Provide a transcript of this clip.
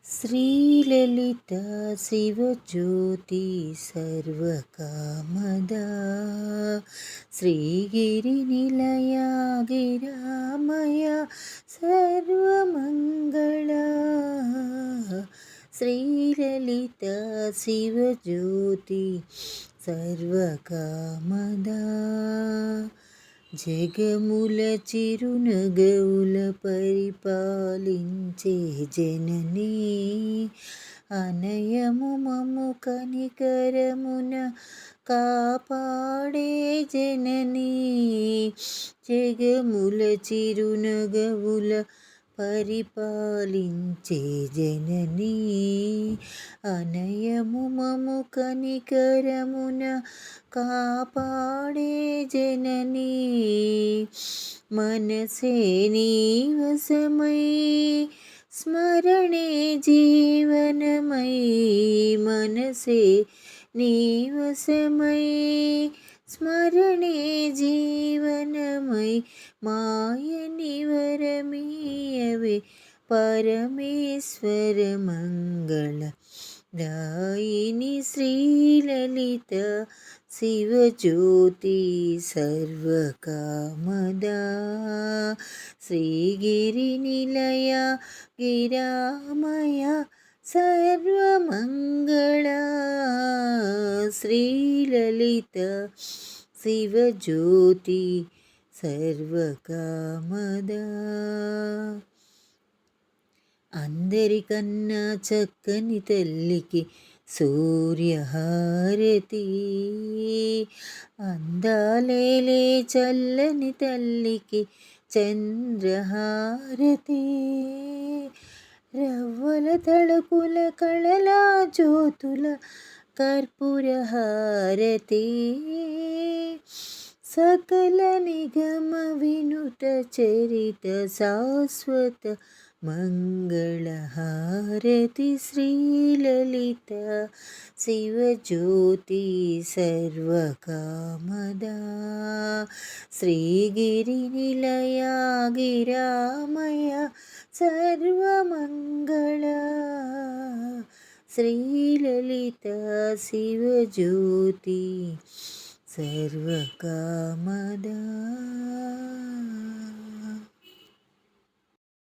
శ్రీలలితా శివజ్యోతి సర్వకామదా శ్రీగిరినిలయా గిరామయ సర్వమంగళ శ్రీలలితా శివజ్యోతి సర్వకామదా జగముల చిరునగవుల పరిపాలించే జననీ అనయము మము కనికరమున కాపాడే జననీ జగముల చిరునగవుల పరిపాలించే జననీ అనయము మము కనికరమున కాపాడే జననీ మనసే నీవసమై స్మరణే జీవనమై మనసే నీవసమై స్మరణే జీవనమై మాయని వరమీయవే పరమేశ్వర మంగళ దాయిని శ్రీలలిత శివజ్యోతి సర్వకామదా శ్రీగిరినిలయ గిరామయ సర్వమంగళ శ్రీలలిత శివజ్యోతి సర్వకామదా అందరికన్నా చక్కని తల్లికి సూర్యహారతి అందాలేలే చల్లని తల్లికి చంద్రహారతి రవ్వల తళుకుల కళల జ్యోతుల కర్పూరహారతి సకల నిగమ వినుత చరిత శాశ్వత మంగళహారతి శ్రీలలిత శివజ్యోతి సర్వకామదా శ్రీగిరినిలయా గిరామయ సర్వమంగళ శ్రీలలిత శివజ్యోతి సర్వకామదా.